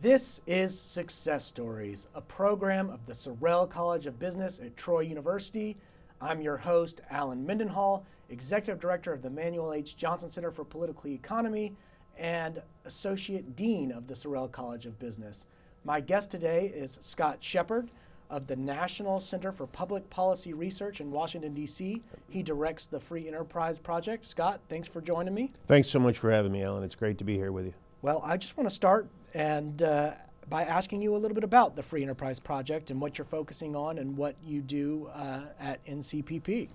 This is Success Stories, a program of the Sorrell College of Business at Troy University. I'm your host, Alan Mendenhall, Executive Director of the Manuel H. Johnson Center for Political Economy and Associate Dean of the Sorrell College of Business. My guest today is Scott Shepard of the National Center for Public Policy Research in Washington, D.C. He directs the Free Enterprise Project. Scott, thanks for joining me. Thanks so much for having me, Alan. It's great to be here with you. Well, I just want to start by asking you a little bit about the Free Enterprise Project and what you're focusing on and what you do at NCPP.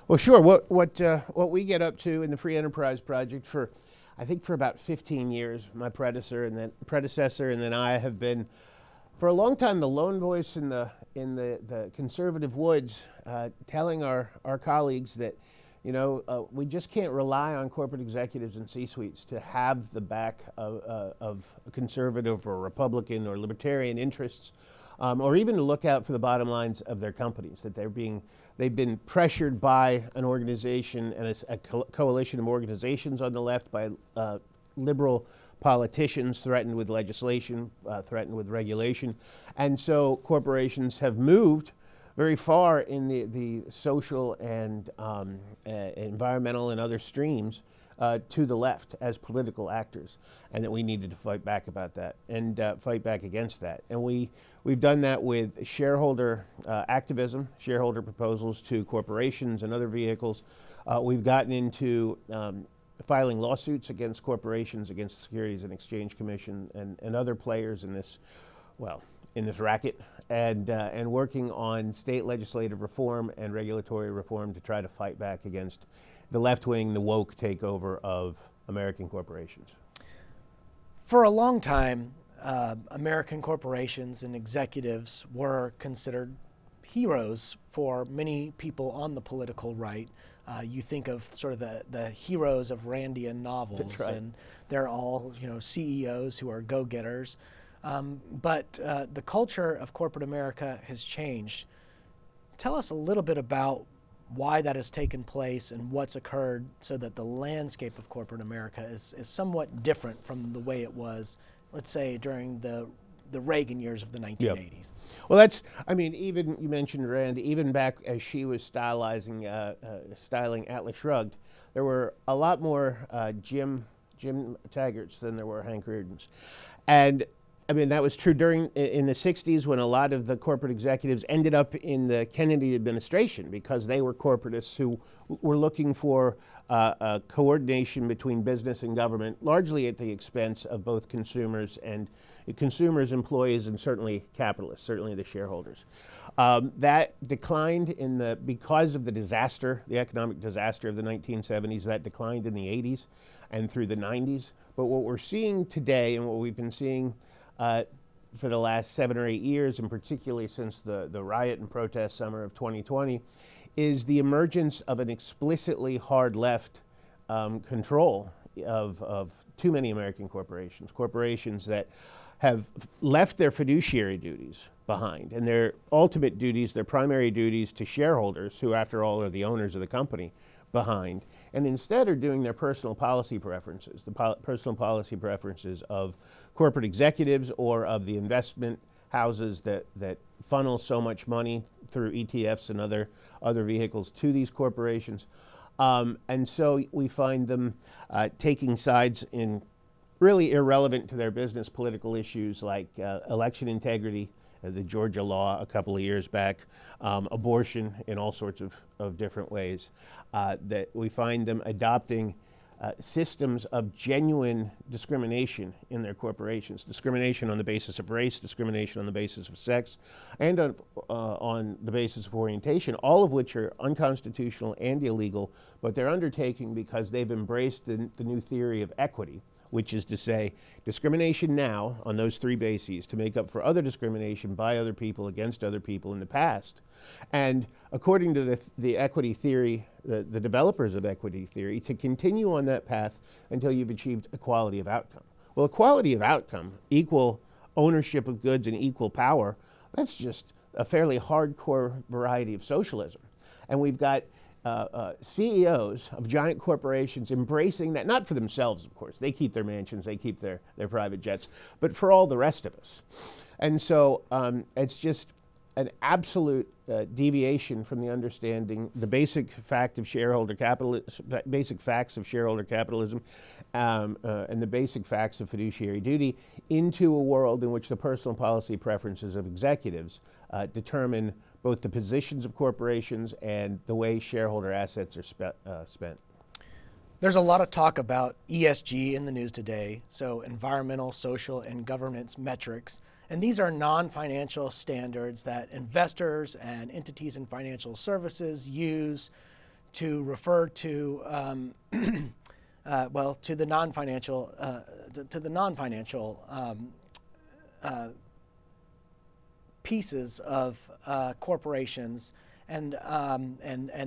Well, sure. What we get up to in the Free Enterprise Project for about 15 years, my predecessor and then I have been for a long time the lone voice in the conservative woods, telling our colleagues that we just can't rely on corporate executives and C-suites to have the back of a conservative or Republican or libertarian interests, or even to look out for the bottom lines of their companies, that they've been pressured by an organization and a coalition of organizations on the left, by liberal politicians threatened with legislation, threatened with regulation. And so corporations have moved very far in the social and environmental and other streams to the left as political actors, and that we needed to fight back about that and fight back against that. And we've done that with shareholder activism, shareholder proposals to corporations and other vehicles. We've gotten into filing lawsuits against corporations, against the Securities and Exchange Commission and other players in this racket, and working on state legislative reform and regulatory reform to try to fight back against the left wing, the woke takeover of American corporations. For a long time, American corporations and executives were considered heroes for many people on the political right. You think of sort of the heroes of Randian novels, That's right. And they're all CEOs who are go-getters. But the culture of corporate America has changed. Tell us a little bit about why that has taken place and what's occurred so that the landscape of corporate America is somewhat different from the way it was, let's say, during the Reagan years of the 1980s. Yep. Well, even you mentioned Rand, even back as she was styling Atlas Shrugged, there were a lot more Jim Taggarts than there were Hank Reardons. And that was true in the 60s, when a lot of the corporate executives ended up in the Kennedy administration because they were corporatists who were looking for a coordination between business and government, largely at the expense of both consumers, employees, and certainly capitalists, certainly the shareholders. That declined because of the economic disaster of the 1970s. That declined in the 80s and through the 90s. But what we're seeing today, and what we've been seeing for the last 7 or 8 years, and particularly since the riot and protest summer of 2020, is the emergence of an explicitly hard left control of too many American corporations that have left their fiduciary duties behind, and their ultimate duties, their primary duties to shareholders, who after all are the owners of the company, behind, and instead are doing their personal policy preferences, personal policy preferences of corporate executives or of the investment houses that funnel so much money through ETFs and other vehicles to these corporations. And so we find them taking sides in really irrelevant to their business political issues like election integrity, the Georgia law a couple of years back, abortion in all sorts of different ways, that we find them adopting systems of genuine discrimination in their corporations, discrimination on the basis of race, discrimination on the basis of sex, and on the basis of orientation, all of which are unconstitutional and illegal, but they're undertaking because they've embraced the new theory of equity, which is to say discrimination now on those 3 bases to make up for other discrimination by other people against other people in the past. And according to the equity theory, the developers of equity theory, to continue on that path until you've achieved equality of outcome. Well, equality of outcome, equal ownership of goods and equal power, that's just a fairly hardcore variety of socialism. And we've got CEOs of giant corporations embracing that, not for themselves, of course. They keep their mansions, they keep their private jets, but for all the rest of us. And so it's just an absolute deviation from the understanding, the basic fact of shareholder capitalism, basic facts of shareholder capitalism, and the basic facts of fiduciary duty into a world in which the personal policy preferences of executives determine both the positions of corporations and the way shareholder assets are spent. There's a lot of talk about ESG in the news today, so environmental, social, and governance metrics. And these are non-financial standards that investors and entities in financial services use to refer to, to the non-financial pieces of corporations and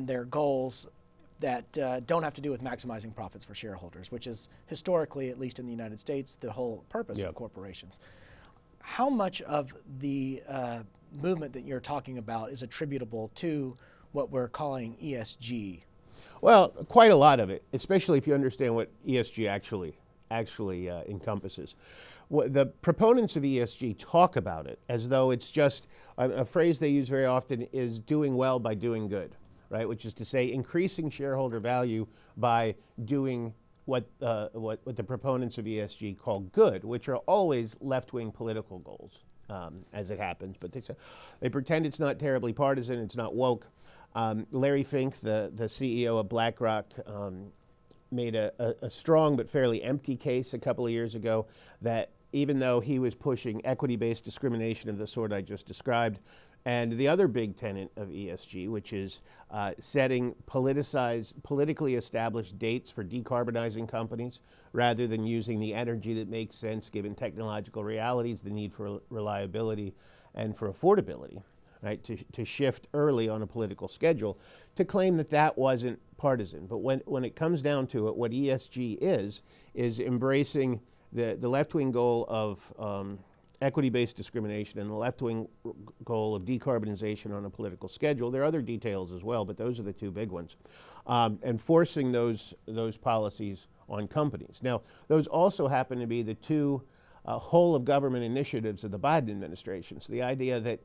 their goals that don't have to do with maximizing profits for shareholders, which is historically, at least in the United States, the whole purpose of corporations. How much of the movement that you're talking about is attributable to what we're calling ESG? Well, quite a lot of it, especially if you understand what ESG actually encompasses. The proponents of ESG talk about it as though it's just a phrase they use very often is doing well by doing good, right? Which is to say increasing shareholder value by doing what the proponents of ESG call good, which are always left-wing political goals, as it happens. But they pretend it's not terribly partisan, it's not woke. Larry Fink, the CEO of BlackRock, made a strong but fairly empty case a couple of years ago that even though he was pushing equity-based discrimination of the sort I just described, and the other big tenet of ESG, which is setting politically established dates for decarbonizing companies rather than using the energy that makes sense given technological realities, the need for reliability and for affordability, right? To shift early on a political schedule, to claim that that wasn't partisan. But when it comes down to it, what ESG is embracing the left-wing goal of equity-based discrimination and the left-wing goal of decarbonization on a political schedule. There are other details as well, but those are the two big ones. And forcing those policies on companies. Now, those also happen to be the two whole-of-government initiatives of the Biden administration. So the idea that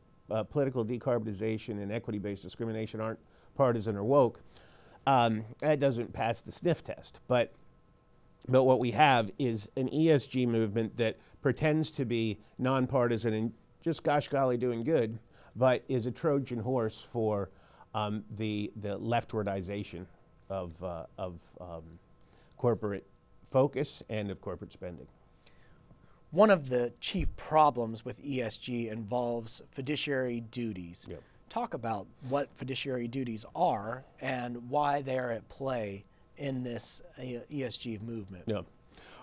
political decarbonization and equity-based discrimination aren't partisan or woke, that doesn't pass the sniff test. But what we have is an ESG movement that pretends to be nonpartisan and just gosh golly doing good, but is a Trojan horse for the leftwardization of corporate focus and of corporate spending. One of the chief problems with ESG involves fiduciary duties. Yep. Talk about what fiduciary duties are and why they are at play in this ESG movement. Yeah.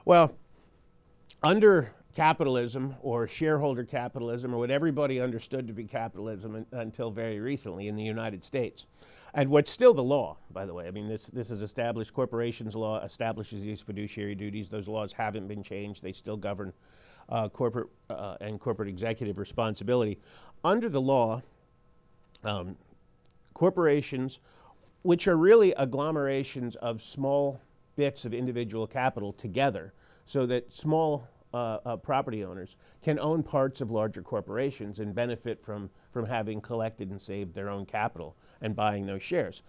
Well, under capitalism or shareholder capitalism or what everybody understood to be capitalism until very recently in the United States, and what's still the law, by the way. I mean, this is established. Corporations law establishes these fiduciary duties. Those laws haven't been changed. They still govern corporate and corporate executive responsibility. Under the law, corporations, which are really agglomerations of small bits of individual capital together, so that small property owners can own parts of larger corporations and benefit from having collected and saved their own capital and buying those shares.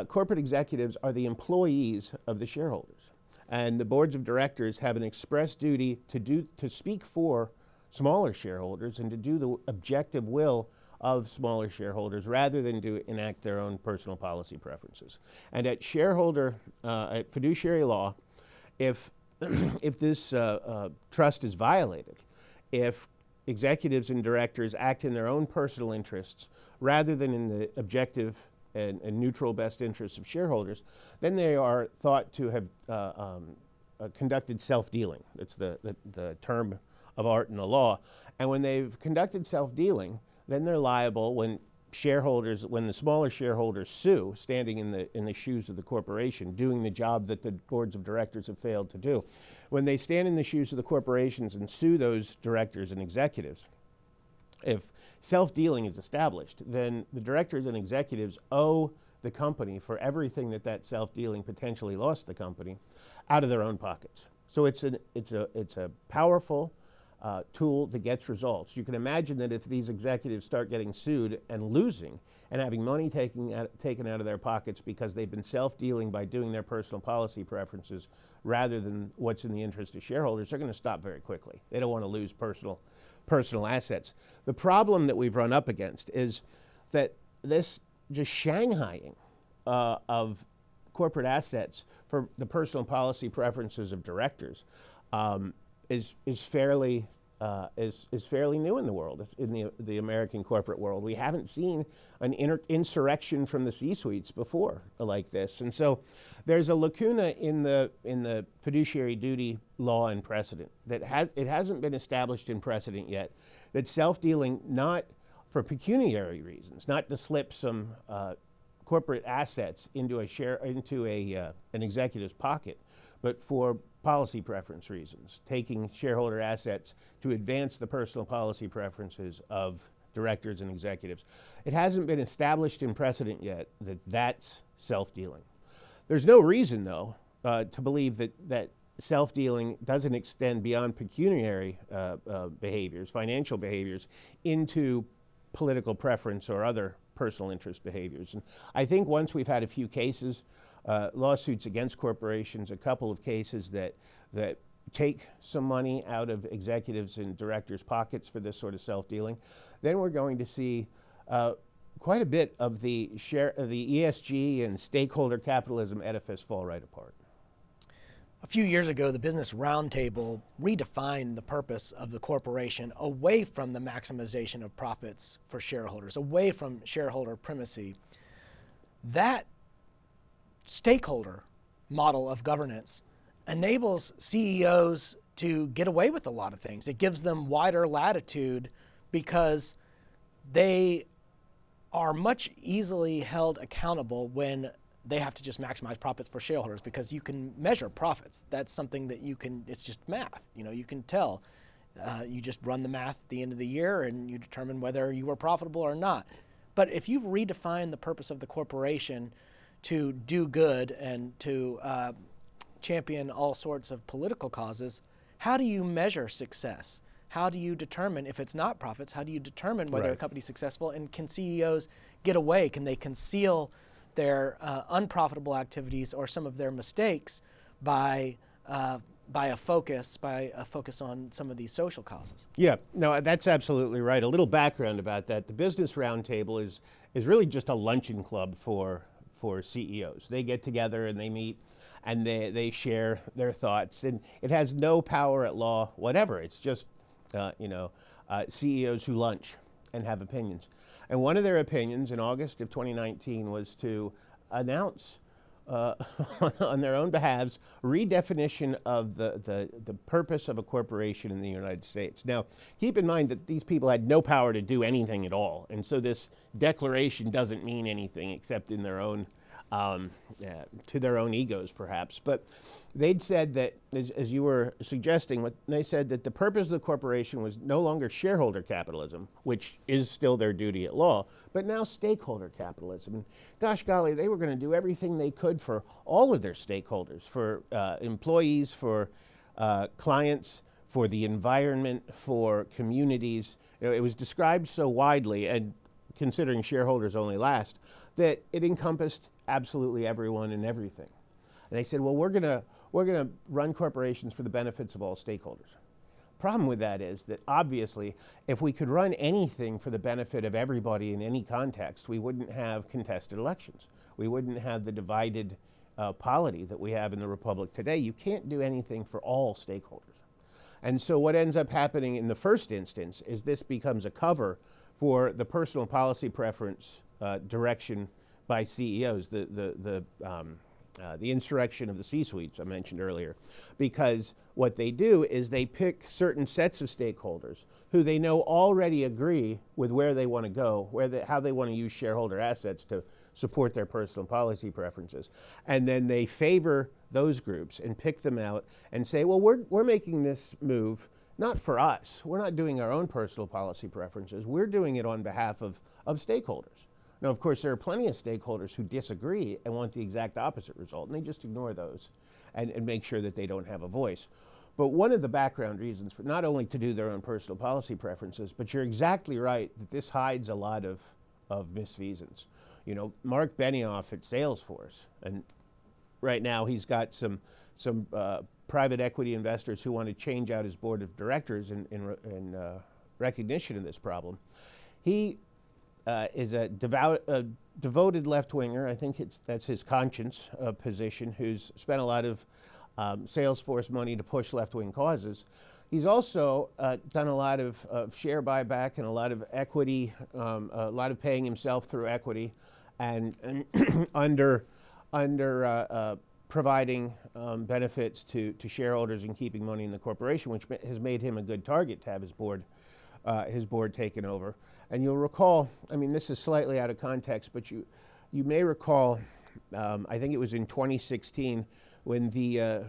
Corporate executives are the employees of the shareholders, and the boards of directors have an express duty to speak for smaller shareholders and to do the objective will of smaller shareholders rather than to enact their own personal policy preferences. And at fiduciary law, if this trust is violated, if executives and directors act in their own personal interests rather than in the objective and neutral best interests of shareholders, then they are thought to have conducted self-dealing. That's the term of art in the law. And when they've conducted self-dealing, then they're liable when the smaller shareholders sue, standing in the shoes of the corporation, doing the job that the boards of directors have failed to do. When they stand in the shoes of the corporations and sue those directors and executives, if self-dealing is established, then the directors and executives owe the company for everything that self-dealing potentially lost the company out of their own pockets. So it's a powerful tool that gets results. You can imagine that if these executives start getting sued and losing and having money taken out of their pockets because they've been self-dealing by doing their personal policy preferences rather than what's in the interest of shareholders, they're going to stop very quickly. They don't want to lose personal assets. The problem that we've run up against is that this just shanghaiing of corporate assets for the personal policy preferences of directors is fairly new in the world, in the American corporate world. We haven't seen an insurrection from the C-suites before like this, and so there's a lacuna in the fiduciary duty law and precedent that hasn't been established in precedent yet. That self-dealing, not for pecuniary reasons, not to slip some corporate assets into an executive's pocket, but for policy preference reasons, taking shareholder assets to advance the personal policy preferences of directors and executives. It hasn't been established in precedent yet that that's self-dealing. There's no reason, though, to believe that self-dealing doesn't extend beyond pecuniary behaviors, financial behaviors, into political preference or other personal interest behaviors. And I think once we've had a few cases, lawsuits against corporations, a couple of cases that take some money out of executives and directors' pockets for this sort of self-dealing, then we're going to see quite a bit of the ESG and stakeholder capitalism edifice fall right apart. A few years ago, the Business Roundtable redefined the purpose of the corporation away from the maximization of profits for shareholders, away from shareholder primacy. That stakeholder model of governance enables CEOs to get away with a lot of things. It gives them wider latitude because they are much easily held accountable when they have to just maximize profits for shareholders, because you can measure profits. That's something that it's just math. You can tell. You just run the math at the end of the year and you determine whether you were profitable or not. But if you've redefined the purpose of the corporation to do good and to champion all sorts of political causes, how do you measure success? How do you determine, if it's not profits, how do you determine whether a company's successful? And can CEOs get away? Can they conceal their unprofitable activities or some of their mistakes by a focus on some of these social causes? Yeah, no, that's absolutely right. A little background about that: the Business Roundtable is really just a luncheon club for CEOs. They get together and they meet and they share their thoughts, and it has no power at law whatever. It's just CEOs who lunch and have opinions. And one of their opinions in August of 2019 was to announce on their own behalves redefinition of the purpose of a corporation in the United States. Now, keep in mind that these people had no power to do anything at all, and so this declaration doesn't mean anything except in their own to their own egos, perhaps. But they'd said that, as you were suggesting, they said that the purpose of the corporation was no longer shareholder capitalism, which is still their duty at law, but now stakeholder capitalism. And gosh golly, they were going to do everything they could for all of their stakeholders, for employees, for clients, for the environment, for communities. It was described so widely, and considering shareholders only last, that it encompassed absolutely everyone and everything. And they said, well, we're gonna run corporations for the benefits of all stakeholders. Problem with that is that obviously, if we could run anything for the benefit of everybody in any context, we wouldn't have contested elections. We wouldn't have the divided polity that we have in the Republic today. You can't do anything for all stakeholders. And so what ends up happening in the first instance is this becomes a cover for the personal policy preference direction by CEOs, the insurrection of the C-suites I mentioned earlier, because what they do is they pick certain sets of stakeholders who they know already agree with where they want to go, how they want to use shareholder assets to support their personal policy preferences, and then they favor those groups and pick them out and say, well, we're making this move not for us. We're not doing our own personal policy preferences. We're doing it on behalf of stakeholders. Now, of course, there are plenty of stakeholders who disagree and want the exact opposite result, and they just ignore those and make sure that they don't have a voice. But one of the background reasons for not only to do their own personal policy preferences, but you're exactly right that this hides a lot of misfeasance. You know, Mark Benioff at Salesforce, and right now he's got some private equity investors who want to change out his board of directors in recognition of this problem. He is a devoted left-winger. I think that's his conscience position, who's spent a lot of Salesforce money to push left-wing causes. He's also done a lot of share buyback and a lot of equity, a lot of paying himself through equity, and under providing benefits to shareholders and keeping money in the corporation, which has made him a good target to have his board taken over. And you'll recall, I mean, this is slightly out of context, but you may recall, I think it was in 2016 when the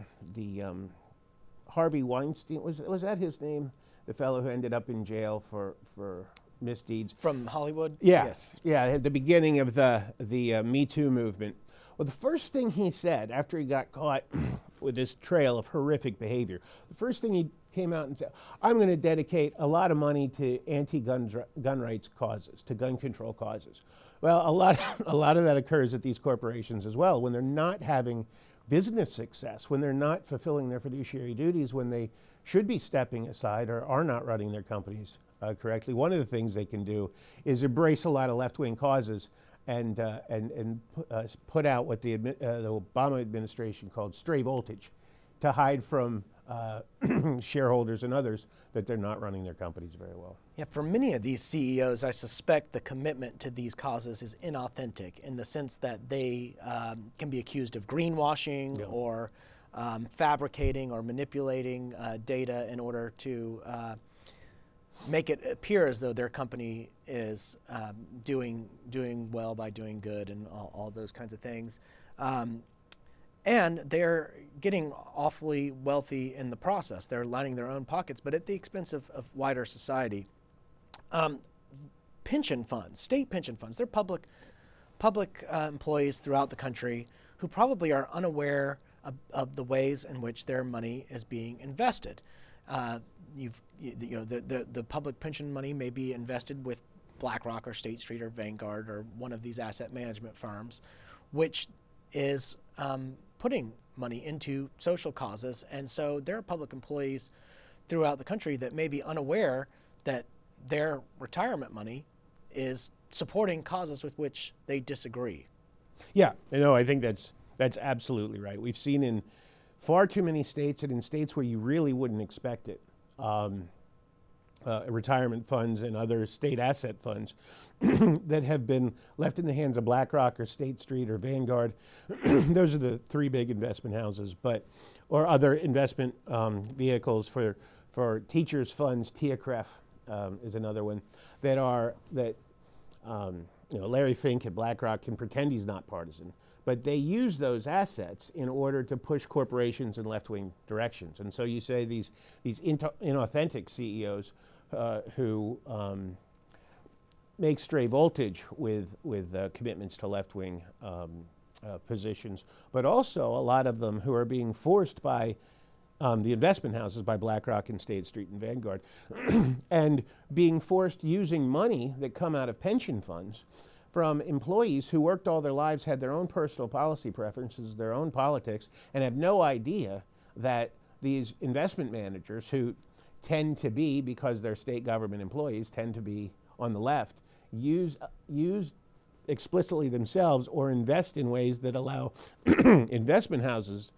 Harvey Weinstein, was that his name? The fellow who ended up in jail for misdeeds. From Hollywood? Yeah. Yes. Yeah, at the beginning of the Me Too movement. Well, the first thing he said after he got caught with this trail of horrific behavior, the first thing he came out and said, I'm going to dedicate a lot of money to anti-gun rights causes, to gun control causes. Well, a lot of that occurs at these corporations as well, when they're not having business success, when they're not fulfilling their fiduciary duties, when they should be stepping aside or are not running their companies correctly. One of the things they can do is embrace a lot of left-wing causes and put out what the Obama administration called stray voltage, to hide from shareholders and others that they're not running their companies very well. Yeah, for many of these CEOs, I suspect the commitment to these causes is inauthentic in the sense that they can be accused of greenwashing, or fabricating or manipulating data in order to make it appear as though their company is doing well by doing good and all those kinds of things. And they're getting awfully wealthy in the process. They're lining their own pockets, but at the expense of wider society. Pension funds, state pension funds, they're public employees throughout the country who probably are unaware of the ways in which their money is being invested. The public pension money may be invested with BlackRock or State Street or Vanguard or one of these asset management firms, which is putting money into social causes. And so there are public employees throughout the country that may be unaware that their retirement money is supporting causes with which they disagree. Yeah, I think that's absolutely right. We've seen in far too many states, and in states where you really wouldn't expect it, retirement funds and other state asset funds that have been left in the hands of BlackRock or State Street or Vanguard. Those are the three big investment houses, or other investment vehicles for teachers' funds. TIACREF is another one Larry Fink at BlackRock can pretend he's not partisan, but they use those assets in order to push corporations in left-wing directions. And so you say these inauthentic CEOs who make stray voltage with commitments to left-wing positions, but also a lot of them who are being forced by the investment houses, by BlackRock and State Street and Vanguard, and being forced using money that come out of pension funds from employees who worked all their lives, had their own personal policy preferences, their own politics, and have no idea that these investment managers, who tend to be, because they're state government employees, tend to be on the left, use explicitly themselves or invest in ways that allow investment house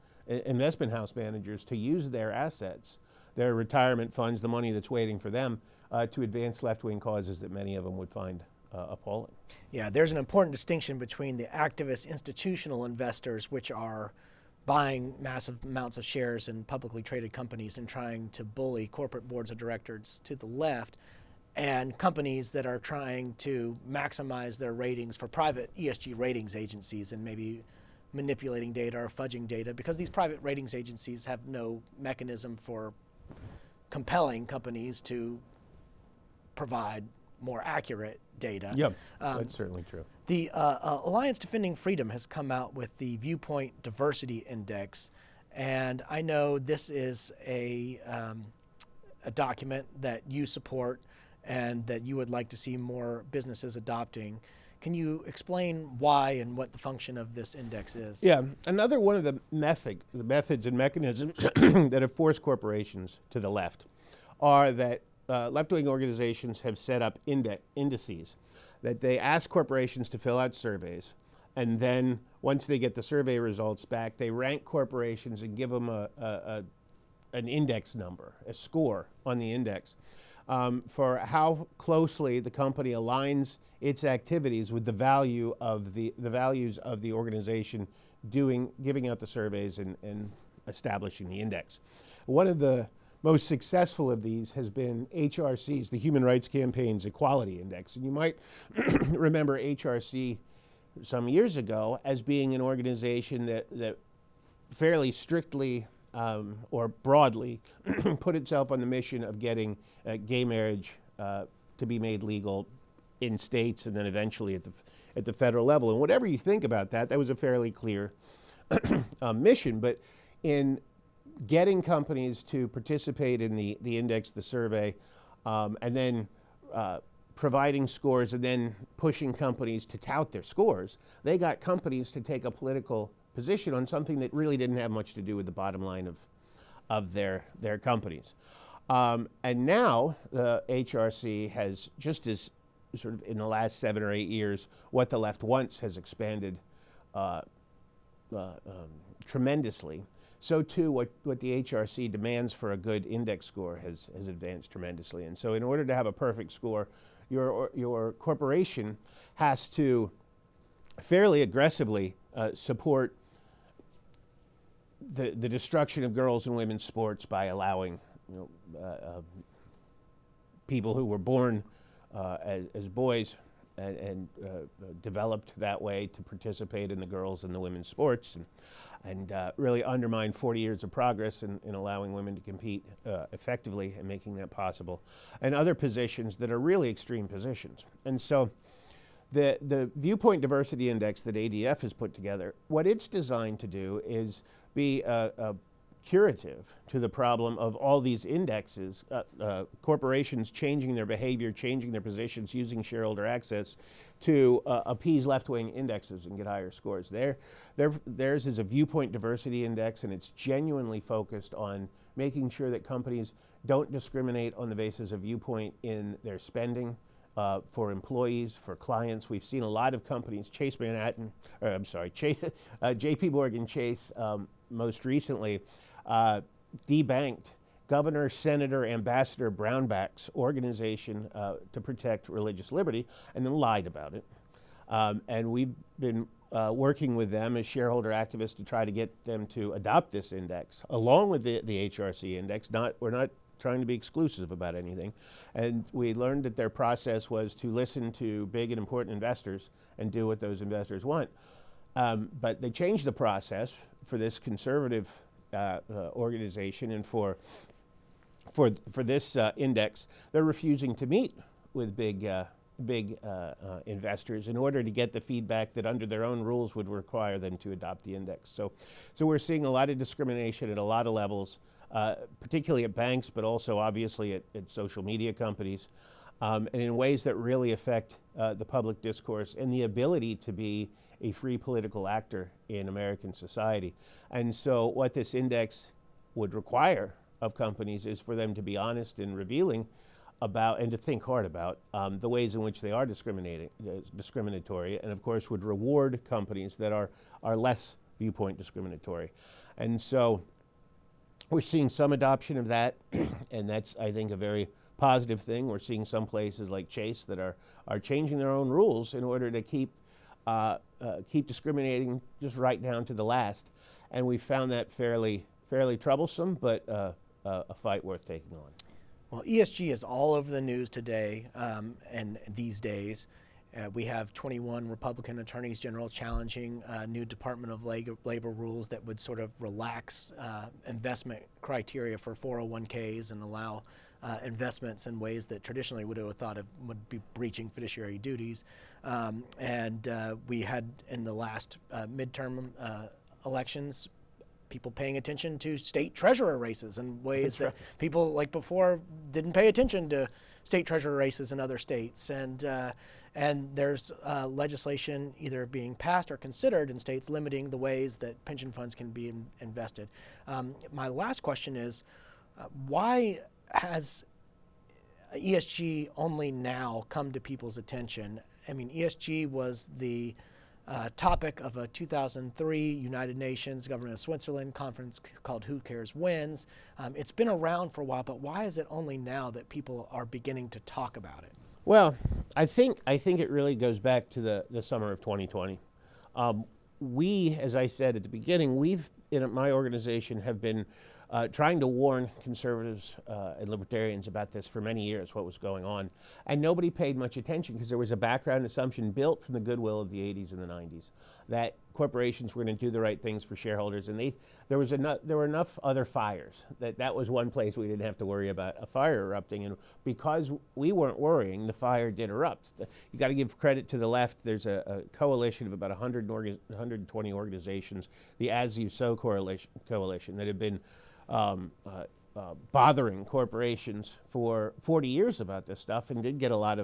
managers to use their assets, their retirement funds, the money that's waiting for them, to advance left-wing causes that many of them would find appalling. Yeah, there's an important distinction between the activist institutional investors, which are buying massive amounts of shares in publicly traded companies and trying to bully corporate boards of directors to the left, and companies that are trying to maximize their ratings for private ESG ratings agencies and maybe manipulating data or fudging data, because these private ratings agencies have no mechanism for compelling companies to provide more accurate data. Yep, that's certainly true. The Alliance Defending Freedom has come out with the Viewpoint Diversity Index, and I know this is a document that you support and that you would like to see more businesses adopting. Can you explain why and what the function of this index is? Yeah, another one of the methods and mechanisms that have forced corporations to the left are that left-wing organizations have set up indices that they ask corporations to fill out surveys, and then once they get the survey results back, they rank corporations and give them an index number, a score on the index, for how closely the company aligns its activities with the value of the values of the organization giving out the surveys and establishing the index. One of the most successful of these has been HRC's, the Human Rights Campaign's Equality Index. And you might remember HRC some years ago as being an organization that fairly strictly or broadly put itself on the mission of getting gay marriage to be made legal in states and then eventually at the federal level. And whatever you think about that, that was a fairly clear mission. But in getting companies to participate in the index, the survey, and then providing scores and then pushing companies to tout their scores, they got companies to take a political position on something that really didn't have much to do with the bottom line of their companies. And now the HRC has, just as sort of in the last 7 or 8 years, what the left wants has expanded tremendously. So too, what the HRC demands for a good index score has advanced tremendously. And so in order to have a perfect score, your corporation has to fairly aggressively support the destruction of girls and women's sports by allowing people who were born as boys and developed that way to participate in the girls and the women's sports, and really undermine 40 years of progress in allowing women to compete effectively and making that possible, and other positions that are really extreme positions. And so the Viewpoint Diversity Index that ADF has put together, what it's designed to do is be a curative to the problem of all these indexes, corporations changing their behavior, changing their positions, using shareholder access to appease left-wing indexes and get higher scores. Theirs is a Viewpoint Diversity Index, and it's genuinely focused on making sure that companies don't discriminate on the basis of viewpoint in their spending for employees, for clients. We've seen a lot of companies, JP Morgan Chase most recently, debanked Governor, Senator, Ambassador Brownback's organization to protect religious liberty, and then lied about it. And we've been working with them as shareholder activists to try to get them to adopt this index, along with the HRC index. We're not trying to be exclusive about anything. And we learned that their process was to listen to big and important investors and do what those investors want. But they changed the process for this conservative organization, and for this index, they're refusing to meet with big investors in order to get the feedback that under their own rules would require them to adopt the index. So we're seeing a lot of discrimination at a lot of levels, particularly at banks, but also obviously at social media companies, and in ways that really affect the public discourse and the ability to be a free political actor in American society. And so what this index would require of companies is for them to be honest and revealing about, and to think hard about, the ways in which they are discriminatory, and of course would reward companies that are less viewpoint discriminatory. And so we're seeing some adoption of that, and that's, I think, a very positive thing. We're seeing some places like Chase that are changing their own rules in order to keep discriminating just right down to the last. And we found that fairly troublesome, but a fight worth taking on. Well, ESG is all over the news today and these days. We have 21 Republican attorneys general challenging new Department of Labor rules that would sort of relax investment criteria for 401ks and allow investments in ways that traditionally would have thought of would be breaching fiduciary duties. We had in the last midterm elections people paying attention to state treasurer races in ways that people like before didn't pay attention to state treasurer races in other states. And there's legislation either being passed or considered in states limiting the ways that pension funds can be invested. My last question is, why has ESG only now come to people's attention? I mean, ESG was the topic of a 2003 United Nations Government of Switzerland conference called Who Cares Wins. It's been around for a while, but why is it only now that people are beginning to talk about it? Well, I think it really goes back to the summer of 2020. We, as I said at the beginning, we've in my organization have been trying to warn conservatives and libertarians about this for many years, what was going on. And nobody paid much attention because there was a background assumption built from the goodwill of the 80s and the 90s that corporations were going to do the right things for shareholders. And there were enough other fires that was one place we didn't have to worry about a fire erupting. And because we weren't worrying, the fire did erupt. You got to give credit to the left. There's a coalition of about 120 organizations, the As You Sow coalition that have been bothering corporations for 40 years about this stuff and did get a lot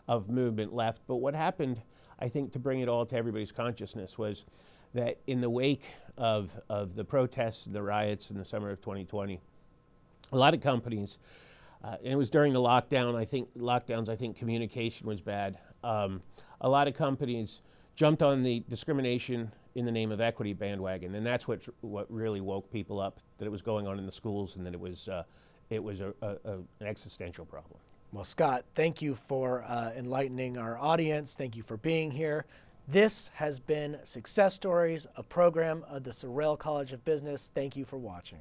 of movement left. But what happened, I think, to bring it all to everybody's consciousness was that in the wake of the protests and the riots in the summer of 2020, a lot of companies, and it was during the lockdowns, I think communication was bad. A lot of companies jumped on the discrimination in the name of equity bandwagon, and that's what really woke people up, that it was going on in the schools and that it was an existential problem. Well, Scott, thank you for enlightening our audience. Thank you for being here. This has been Success Stories, a program of the Sorrell College of Business. Thank you for watching.